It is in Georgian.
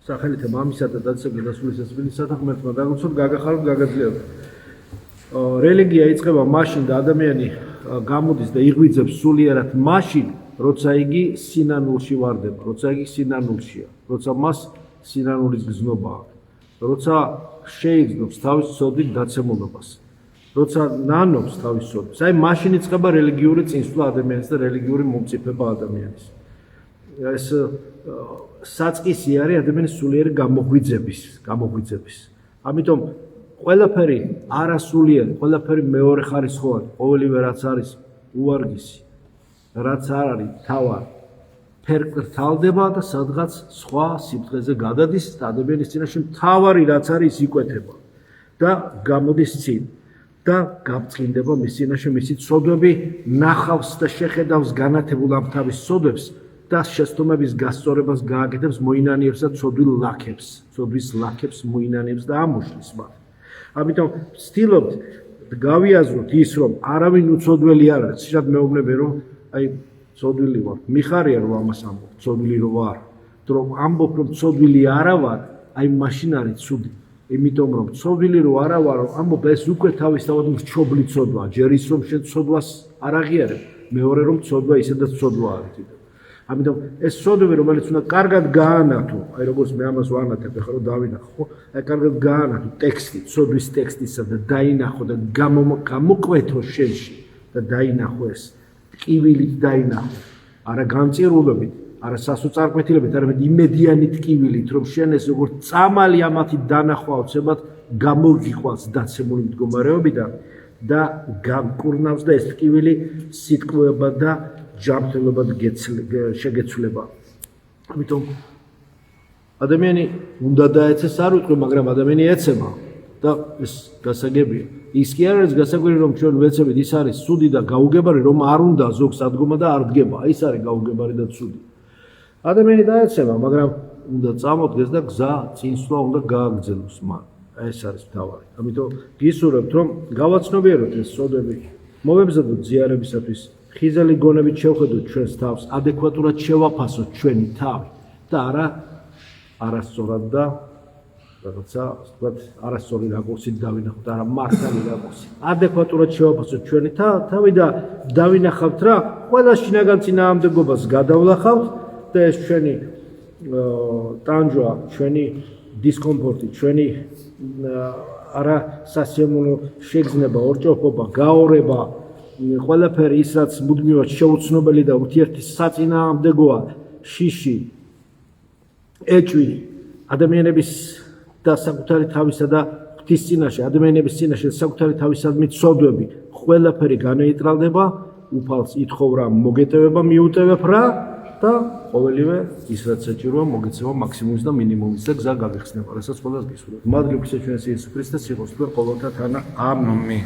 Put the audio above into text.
სახელითა მამისა და დაცემი დასულისესმენისა და ღმერთმა დაგუცოთ გაგახაროთ გაგაძლიეროთ. რელიგია იწყება მაშინ და ადამიანი გამოდის და იღვიძებს სულიერად მაშინ, როცა იგი სინანულში ვარდება, როცა იგი სინანულშია, როცა მას სინანულის გზნობა აქვს, როცა შეიგრძნობს თავის ცოდვით დაცემულობას, როცა ნანობს თავის ცოდვას. აი მაშინ იწყება რელიგიური წინსვლა ადამიანის და რელიგიური მომწიფება ადამიანის. ეს საწყისი არის ადამიანის სულიერი გამოღვიძების. ამიტომ ყველაფერი არასულიერი, ყველაფერი მეორე ხარისხოვანი, ყოველივე რაც არის უვარგისი, რაც არ არის თავარი, ფერკრთალდება და სადღაც სხვა სიფრთხეზე გადადის და ადამიანის წინაშე თავარი რაც არის იკვეთება და გამოდის წინ და გაბწყინდება მის წინაშე მისი ცოდვები, ნახავს და შეხედავს განათებულ ამ თავის ცოდვებს და შეცდომების გასწორებას გააკეთებს, მოინანიებს და ცოდვის ლაქებს მოინანიებს და ამოშლის მათ. ამიტომ ვცდილობთ გავიაზროთ ის, რომ არავინ უცოდველი არ არის. შეიძლება მეუბნები, რომ აი ცოდვილი ვარ. მიხარია რომ ამას ამბობ, ცოდვილი რო ვარ. რომ ამბობ, რომ ცოდვილი არა ვარ, აი მაშინ არის ცუდი. იმიტომ რომ ცოდვილი რო არა ვარ, ამბობ ეს უკვე თავისთავად მრჩობლი ცოდვაა. ჯერ ის რომ შენ ცოდვას არ აღიარებ, მეორე რომ ცოდვა ისედაც ცოდვა არის კიდევ. ამიტომ ეს ცოდვები, რომელიც უნდა კარგად გაანათო, აი როგორც მე ამას ვანათებ, ახლა რომ დავინახო, ხო? აი კარგად გაანათო ტექსტი, ცოდვის ტექსტისა და დაინახო და გამოკვეთო შენში და დაინახო ეს. ტკივილით დაინახო, არა გამწირულობით, არა სასოწარკვეთილებით, არამედ იმედიანი ტკივილით, რომ შენ ეს როგორც წამალი ამათი დანახვა უცებად გამოგიყვანს დაცემული მდგომარეობიდან და გამკურნავს და ეს ტკივილი სიტყვებად და ჯანმრთელობად შეგეცვლება. ამიტომ ადამიანი უნდა დაეცეს არ ვიტყვი, მაგრამ ადამიანი ეცემა და ეს გასაგებია. ის კი არ არის გასაკვირი, რომ ჩვენ ვეცებით, ის არის ცუდი და გაუგებარი, რომ არ უნდა ზოგს ადგომა და არ დგება. ის არის გაუგებარი და ცუდი. ადამიანი დაეცემა, მაგრამ უნდა წამოდგეს და გზა წინსვლა უნდა გააგრძელოს მან. ეს არის მთავარი. ამიტომ გისურვებთ, რომ გავაცნობიეროთ ეს ცოდვები, მოვებზადოთ ზიარებისათვის, ხიზელი გონებით შევხედოთ ჩვენს თავს, ადეკვატურად შევაფასოთ ჩვენი თავი და არასწორად და რაღაცა, ვთქვათ, არასწორი რაკურსით დავინახოთ, არა მართალი რაკურსით. ადეკვატურად შევაფასოთ ჩვენი თავი და დავინახავთ რა, ყველა შინაგან წინააღმდეგობას გადავლახავთ და ეს ჩვენი ტანჯვა, ჩვენი დისკომფორტი, ჩვენი არა სასიამოვნო შეგრძნება, ორჭოფობა, გაორება, ყველაფერი ის, რაც მუდმივად შეუცნობელი და ურთიერთი საწინააღმდეგოა, შიში, ეჭვი, ადამიანების და საკუთარი თავისა და ღვთის წინაშე, ადამიანების წინაშე საკუთარი თავისადმი ცოდვები, ყველაფერი განეიტრალდება, უფალს ითხოვ რა, მოგეტევება, მიუტევებ რა და ყოველივე ის რაც საჭიროა მოგეცემა მაქსიმუმის და მინიმუმის და გზა გაგიხსნება, რასაც ყველას გისურვებთ. მადლი გისურვებთ ჩვენს იესო ქრისტეს სიხოს თქვენ ყოველთა თანა. ამინ.